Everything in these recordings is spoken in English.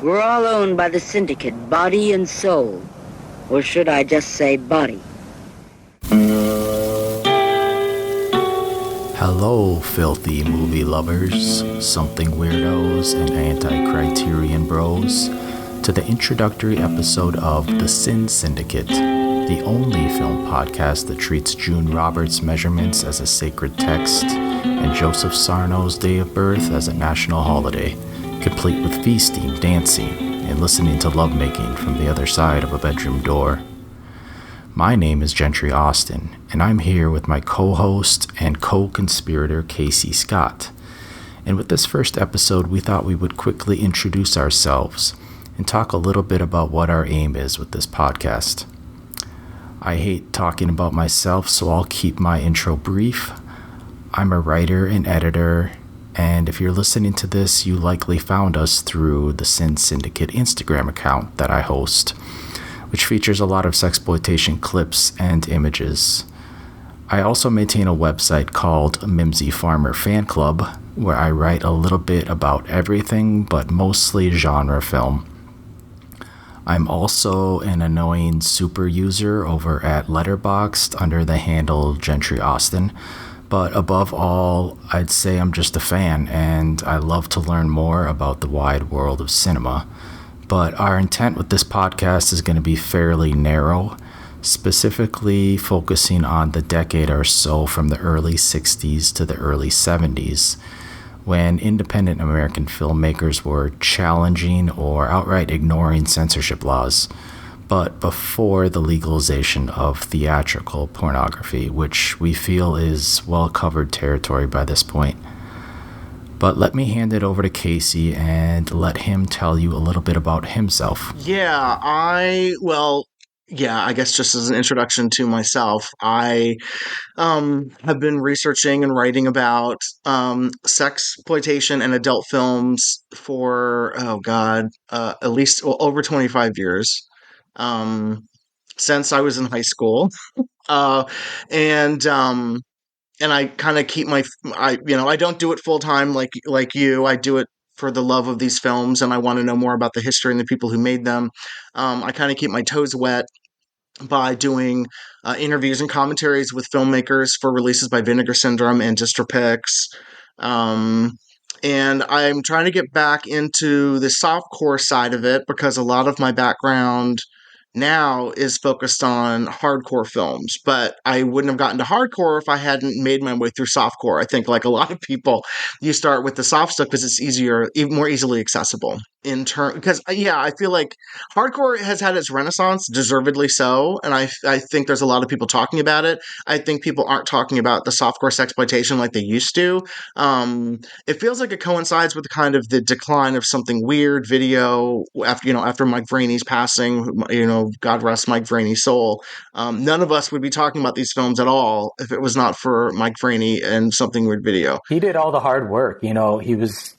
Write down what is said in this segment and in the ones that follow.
We're all owned by the Syndicate, body and soul. Or should I just say body? Hello, filthy movie lovers, something weirdos, and anti-criterion bros, to the introductory episode of the Sin Syndicate, the only film podcast that treats June Roberts' measurements as a sacred text and Joseph Sarno's day of birth as a national holiday, complete with feasting, dancing, and listening to lovemaking from the other side of a bedroom door. My name is Gentry Austin, and I'm here with my co-host and co-conspirator Casey Scott. And with this first episode, we thought we would quickly introduce ourselves and talk a little bit about what our aim is with this podcast. I hate talking about myself, so I'll keep my intro brief. I'm a writer and editor, and if you're listening to this, you likely found us through the Sin Syndicate Instagram account that I host, which features a lot of sexploitation clips and images. I also maintain a website called Mimsy Farmer Fan Club, where I write a little bit about everything, but mostly genre film. I'm also an annoying super user over at Letterboxd under the handle Gentry Austin, but above all, I'd say I'm just a fan, and I love to learn more about the wide world of cinema. But our intent with this podcast is going to be fairly narrow, specifically focusing on the decade or so from the early 60s to the early 70s, when independent American filmmakers were challenging or outright ignoring censorship laws, but before the legalization of theatrical pornography, which we feel is well-covered territory by this point. But let me hand it over to Casey and let him tell you a little bit about himself. I guess just as an introduction to myself, I have been researching and writing about sexploitation and adult films for, at least over 25 years, since I was in high school. And I kind of keep I don't do it full time like you. I do it for the love of these films, and I want to know more about the history and the people who made them. I kind of keep my toes wet by doing interviews and commentaries with filmmakers for releases by Vinegar Syndrome and Dystropix. And I'm trying to get back into the softcore side of it because a lot of my background now is focused on hardcore films, but I wouldn't have gotten to hardcore if I hadn't made my way through softcore. I think, like a lot of people, you start with the soft stuff because it's easier, even more easily accessible. I feel like hardcore has had its renaissance, deservedly so, and I think there's a lot of people talking about it. I think people aren't talking about the softcore sexploitation like they used to. It feels like it coincides with kind of the decline of something weird video after Mike Vraney's passing. God rest Mike Vraney's soul. None of us would be talking about these films at all if it was not for Mike Vraney and Something Weird Video. He did all the hard work. He was,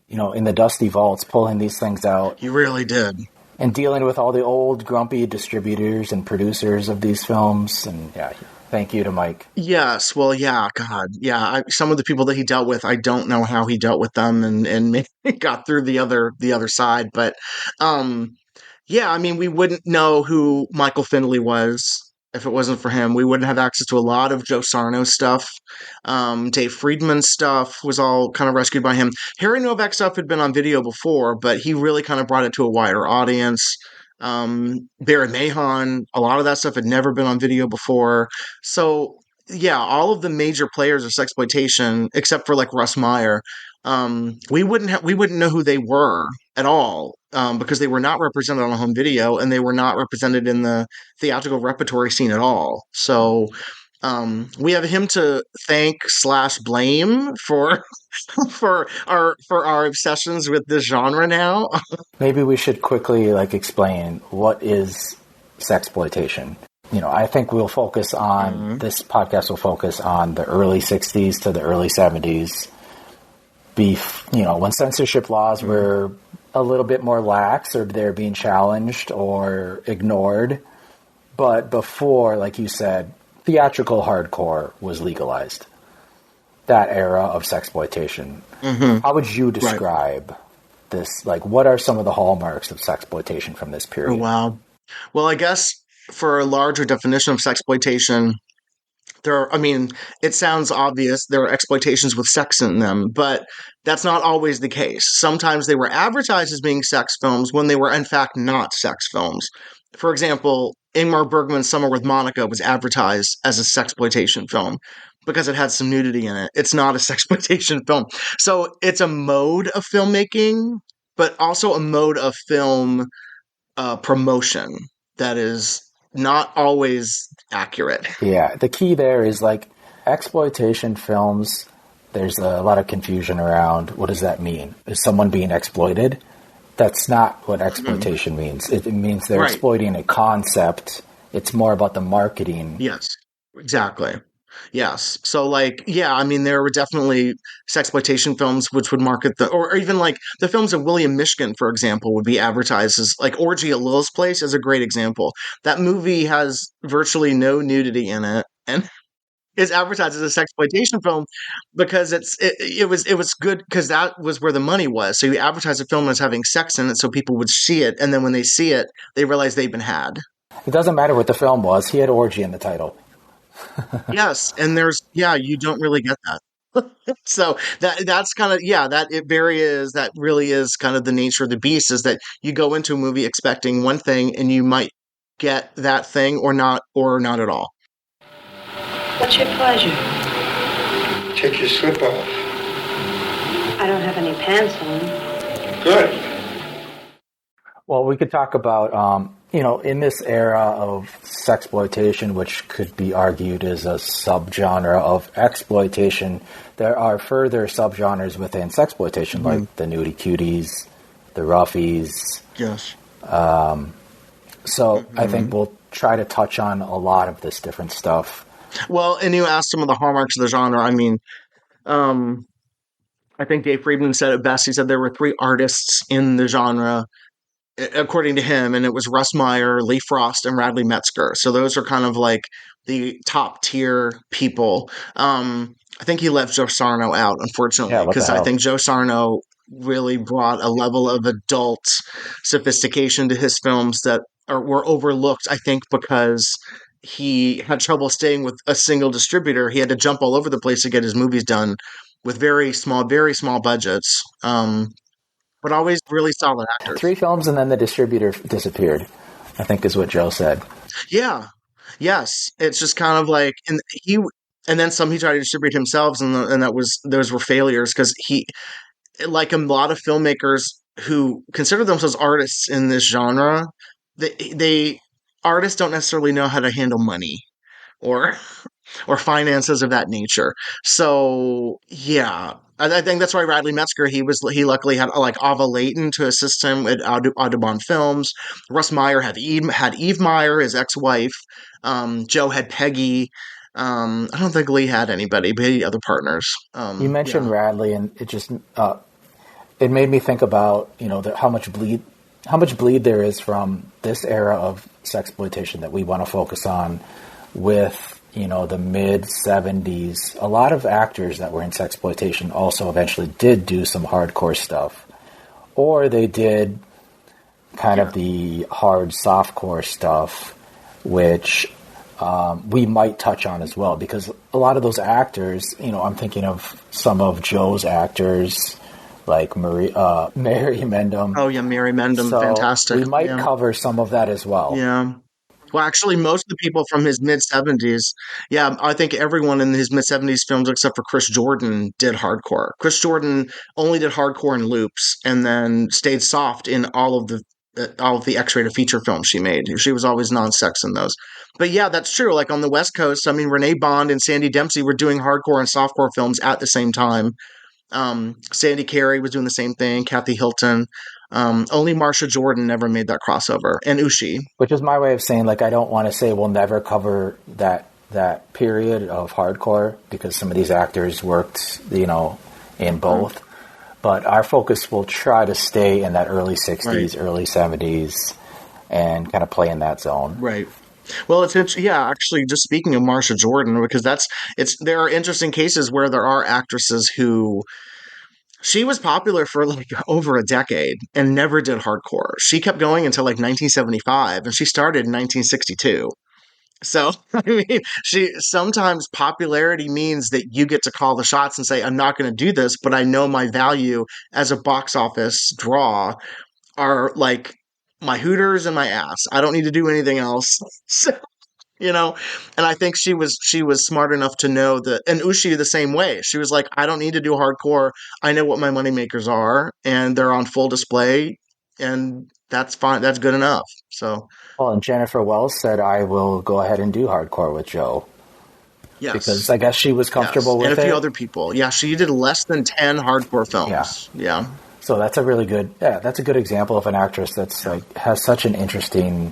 in the dusty vaults pulling these things out. He really did. And dealing with all the old grumpy distributors and producers of these films. And yeah, thank you to Mike. Yes. Well, yeah, God. Yeah. Some of the people that he dealt with, I don't know how he dealt with them and maybe got through the other side. But, we wouldn't know who Michael Findlay was if it wasn't for him. We wouldn't have access to a lot of Joe Sarno stuff. Dave Friedman's stuff was all kind of rescued by him. Harry Novak stuff had been on video before, but he really kind of brought it to a wider audience. Barry Mahon, a lot of that stuff had never been on video before. So, yeah, all of the major players of sexploitation, except for like Russ Meyer, we wouldn't know who they were at all, because they were not represented on home video and they were not represented in the theatrical repertory scene at all. So we have him to thank / blame for our obsessions with this genre now. Maybe we should quickly explain what is sexploitation. I think we'll focus on this podcast will focus on the early 60s to the early 70s. When censorship laws were a little bit more lax, or they're being challenged or ignored. But before, like you said, theatrical hardcore was legalized. That era of sexploitation. Mm-hmm. How would you describe this, like, what are some of the hallmarks of sexploitation from this Oh, period? wow. Well, I guess for a larger definition of sexploitation, it sounds obvious. There are exploitations with sex in them, but that's not always the case. Sometimes they were advertised as being sex films when they were, in fact, not sex films. For example, Ingmar Bergman's Summer with Monica was advertised as a sexploitation film because it had some nudity in it. It's not a sexploitation film. So it's a mode of filmmaking, but also a mode of film promotion that is not always accurate. Yeah, the key there is like exploitation films. There's a lot of confusion around what does that mean? Is someone being exploited? That's not what exploitation means. It means they're exploiting a concept. It's more about the marketing. Yes, exactly. Yes. So, there were definitely sexploitation films which would market or even like the films of William Mishkin, for example, would be advertised as like Orgy at Lil's Place is a great example. That movie has virtually no nudity in it and is advertised as a sexploitation film because it was good because that was where the money was. So you advertise a film as having sex in it so people would see it, and then when they see it, they realize they've been had. It doesn't matter what the film was. He had orgy in the title. Yes, and you don't really get that. So that's kind of that really is kind of the nature of the beast, is that you go into a movie expecting one thing and you might get that thing or not at all. What's your pleasure? Take your slip off. I don't have any pants on. Good. Well, we could talk about, in this era of sexploitation, which could be argued as a subgenre of exploitation, there are further subgenres within sexploitation, like the nudie cuties, the roughies. Yes. So I think we'll try to touch on a lot of this different stuff. Well, and you asked some of the hallmarks of the genre. I think Dave Friedman said it best. He said there were 3 artists in the genre, according to him, and it was Russ Meyer, Lee Frost, and Radley Metzger. So those are kind of like the top tier people. I think he left Joe Sarno out, unfortunately, because I think Joe Sarno really brought a level of adult sophistication to his films that were overlooked, I think, because he had trouble staying with a single distributor. He had to jump all over the place to get his movies done with very small budgets. But always really solid actors. 3 films and then the distributor disappeared, I think is what Joe said. Yeah. Yes. It's just kind of like, and then he tried to distribute himself, and those were failures because he, like a lot of filmmakers who consider themselves artists in this genre, artists don't necessarily know how to handle money or finances of that nature. So yeah, I think that's why Radley Metzger, he luckily had like Ava Leighton to assist him at Audubon Films. Russ Meyer had Eve Meyer, his ex-wife. Joe had Peggy. I don't think Lee had anybody, but he had other partners. You mentioned Radley, and it just it made me think about how much bleed there is from this era of sexploitation that we want to focus on with the mid-70s. A lot of actors that were in sexploitation also eventually did do some hardcore stuff, or they did kind of the hard softcore stuff, which we might touch on as well, because a lot of those actors, I'm thinking of some of Joe's actors, like Mary Mendham. Oh yeah, Mary Mendham, so fantastic. We might cover some of that as well. Yeah. Well, actually, most of the people from his mid-70s, I think everyone in his mid-70s films except for Chris Jordan did hardcore. Chris Jordan only did hardcore in loops and then stayed soft in all of the X-rated feature films she made. She was always non-sex in those. But yeah, that's true. Like on the West Coast, Renee Bond and Sandy Dempsey were doing hardcore and softcore films at the same time. Sandy Carey was doing the same thing. Kathy Hilton. Only Marsha Jordan never made that crossover, and Ushi. Which is my way of saying, like, I don't want to say we'll never cover that period of hardcore because some of these actors worked, in both. But our focus will try to stay in that early 60s, early 70s, and kind of play in that zone. Right. Well, actually, just speaking of Marsha Jordan, because there are interesting cases where there are actresses who She was popular for like over a decade and never did hardcore. She kept going until like 1975, and she started in 1962. So, I mean, sometimes popularity means that you get to call the shots and say, I'm not going to do this, but I know my value as a box office draw are like my Hooters and my ass. I don't need to do anything else. So, and I think she was smart enough to know that, and Ushi the same way. She was like, I don't need to do hardcore. I know what my moneymakers are, and they're on full display, and that's fine. That's good enough. So, Well, and Jennifer Wells said, I will go ahead and do hardcore with Joe. yes. Because I guess she was comfortable with it. And a few other people. Yeah, she did less than 10 hardcore films. Yeah. So that's a really good, that's a good example of an actress that's like has such an interesting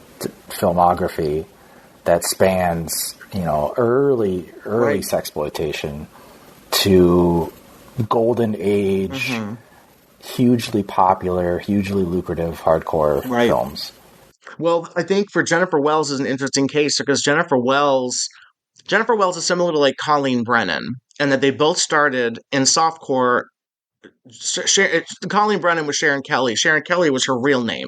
filmography that spans, early Right. sexploitation to golden age, hugely popular, hugely lucrative hardcore Right. films. Well, I think for Jennifer Wells is an interesting case because Jennifer Wells is similar to like Colleen Brennan, and that they both started in softcore. Colleen Brennan was Sharon Kelly. Sharon Kelly was her real name,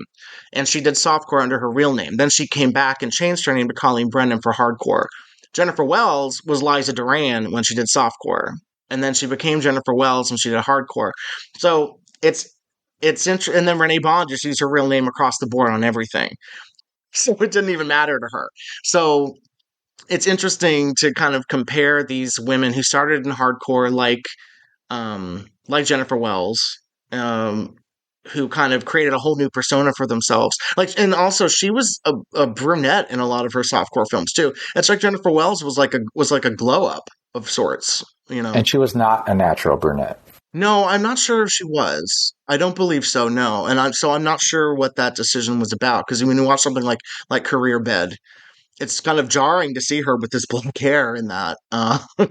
and she did softcore under her real name. Then she came back and changed her name to Colleen Brennan for hardcore. Jennifer Wells was Liza Duran when she did softcore, and then she became Jennifer Wells when she did hardcore. So it's interesting. And then Renee Bond just used her real name across the board on everything, so it didn't even matter to her. So it's interesting to kind of compare these women who started in hardcore, like Jennifer Wells, um, who kind of created a whole new persona for themselves. And also she was a brunette in a lot of her softcore films too. It's like Jennifer Wells was like a glow up of sorts. And she was not a natural brunette. No, I'm not sure if she was. I don't believe so. No, and I'm not sure what that decision was about, because when you watch something like Career Bed, it's kind of jarring to see her with this black hair in that.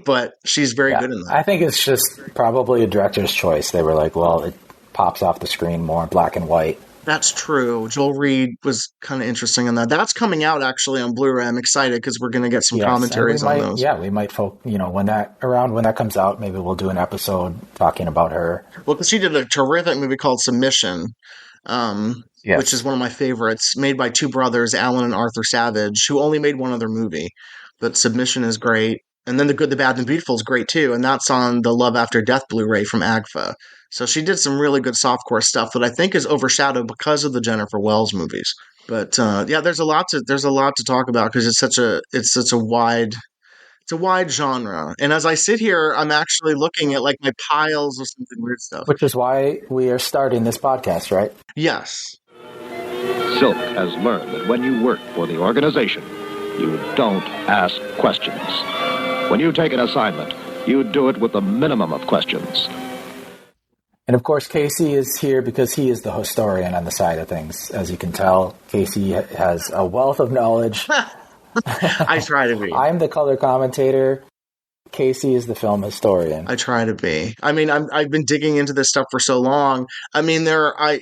But she's very good in that. I think it's just probably a director's choice. They were like, well, it pops off the screen more in black and white. That's true. Joel Reed was kind of interesting in that. That's coming out actually on Blu-ray. I'm excited because we're going to get some commentaries on those. Yeah, we might, when that comes out, maybe we'll do an episode talking about her. Well, because she did a terrific movie called Submission, which is one of my favorites, made by two brothers, Alan and Arthur Savage, who only made one other movie. But Submission is great. And then The Good, the Bad, and the Beautiful is great too. And that's on the Love After Death Blu-ray from AGFA. So she did some really good softcore stuff that I think is overshadowed because of the Jennifer Wells movies. But there's a lot to talk about because it's such a wide genre. And as I sit here, I'm actually looking at like my piles of something weird stuff. Which is why we are starting this podcast, right? Yes. Silk has learned that when you work for the organization, you don't ask questions. When you take an assignment, you do it with the minimum of questions. And of course, Casey is here because he is the historian on the side of things. As you can tell, Casey has a wealth of knowledge. I try to be. I'm the color commentator. Casey is the film historian. I try to be. I mean, I've been digging into this stuff for so long. I mean, I'm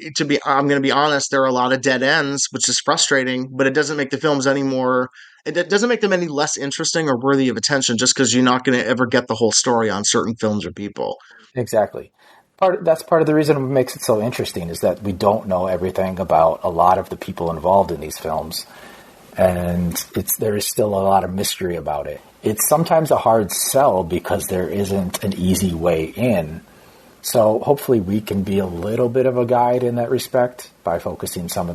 going to be honest, there are a lot of dead ends, which is frustrating, but it doesn't make the films any more. It doesn't make them any less interesting or worthy of attention just because you're not going to ever get the whole story on certain films or people. Exactly. That's part of the reason it makes it so interesting is that we don't know everything about a lot of the people involved in these films. And there is still a lot of mystery about it. It's sometimes a hard sell because there isn't an easy way in. So hopefully we can be a little bit of a guide in that respect by focusing on some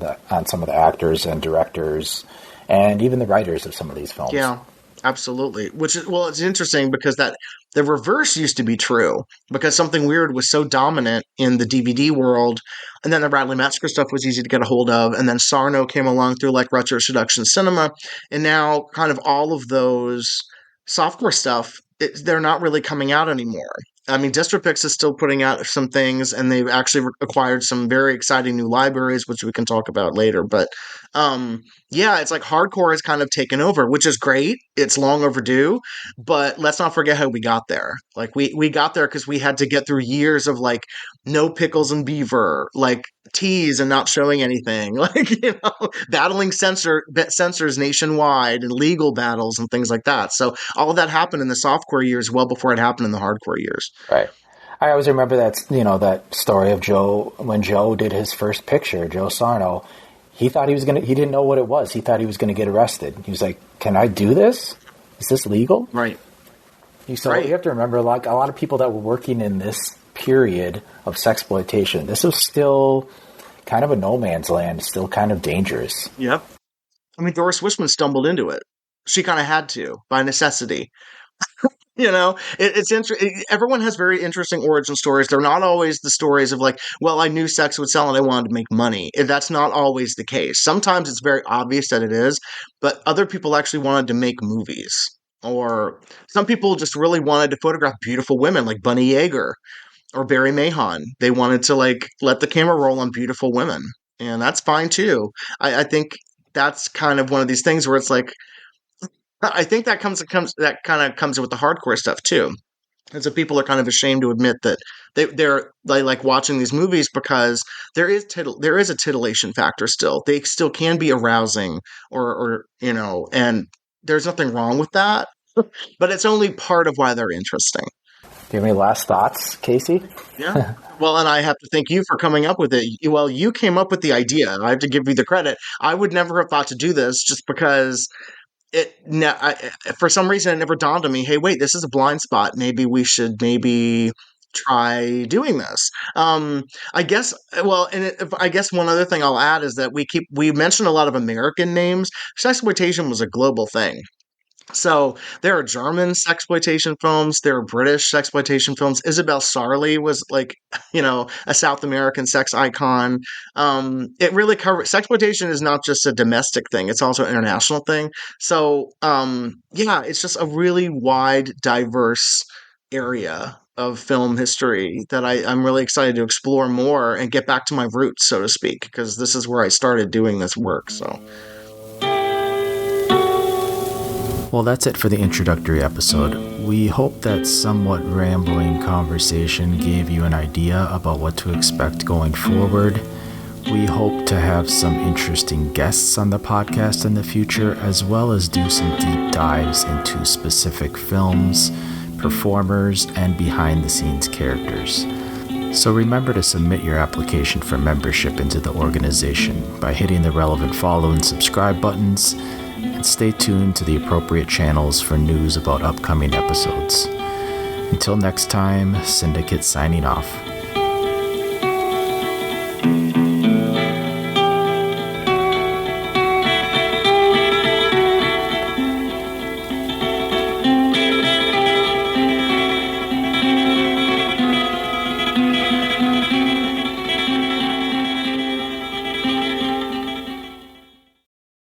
of the actors and directors and even the writers of some of these films. Yeah, absolutely. It's interesting because that the reverse used to be true because Something Weird was so dominant in the DVD world, and then the Radley Metzger stuff was easy to get a hold of, and then Sarno came along through like Retro Seduction Cinema, and now kind of all of those software stuff, they're not really coming out anymore. I mean, Distropix is still putting out some things, and they've actually acquired some very exciting new libraries, which we can talk about later. But it's like hardcore has kind of taken over, which is great. It's long overdue, but let's not forget how we got there. Like we got there because we had to get through years of like no pickles and beaver, like tease and not showing anything, like battling censors nationwide and legal battles and things like that. So all of that happened in the softcore years, well before it happened in the hardcore years. Right. I always remember that story of Joe, when Joe did his first picture, Joe Sarno. He thought he didn't know what it was. He thought he was going to get arrested. He was like, "Can I do this? Is this legal?" Right. So you have to remember, like, a lot of people that were working in this period of sexploitation, this was still kind of a no man's land, still kind of dangerous. Yep. I mean, Doris Wishman stumbled into it. She kind of had to, by necessity. It's interesting. Everyone has very interesting origin stories. They're not always the stories of like, well, I knew sex would sell and I wanted to make money. That's not always the case. Sometimes it's very obvious that it is, but other people actually wanted to make movies. Or some people just really wanted to photograph beautiful women like Bunny Yeager or Barry Mahon. They wanted to like let the camera roll on beautiful women. And that's fine too. I think that's kind of one of these things where it's like, I think that kind of comes with the hardcore stuff too. And so people are kind of ashamed to admit that they like watching these movies because there is a titillation factor still. They still can be arousing or and there's nothing wrong with that. But it's only part of why they're interesting. Do you have any last thoughts, Casey? Yeah. Well, and I have to thank you for coming up with it. Well, you came up with the idea. I have to give you the credit. I would never have thought to do this just because for some reason it never dawned on me, hey, wait, this is a blind spot. Maybe we should try doing this. I guess one other thing I'll add is that we mentioned a lot of American names. Sexploitation was a global thing. So there are German sexploitation films, there are British sexploitation films. Isabel Sarli was like, a South American sex icon. It really covers sexploitation is not just a domestic thing; it's also an international thing. So it's just a really wide, diverse area of film history that I'm really excited to explore more and get back to my roots, so to speak, because this is where I started doing this work. So. Well, that's it for the introductory episode. We hope that somewhat rambling conversation gave you an idea about what to expect going forward. We hope to have some interesting guests on the podcast in the future, as well as do some deep dives into specific films, performers, and behind-the-scenes characters. So remember to submit your application for membership into the organization by hitting the relevant follow and subscribe buttons, and stay tuned to the appropriate channels for news about upcoming episodes. Until next time, Syndicate signing off.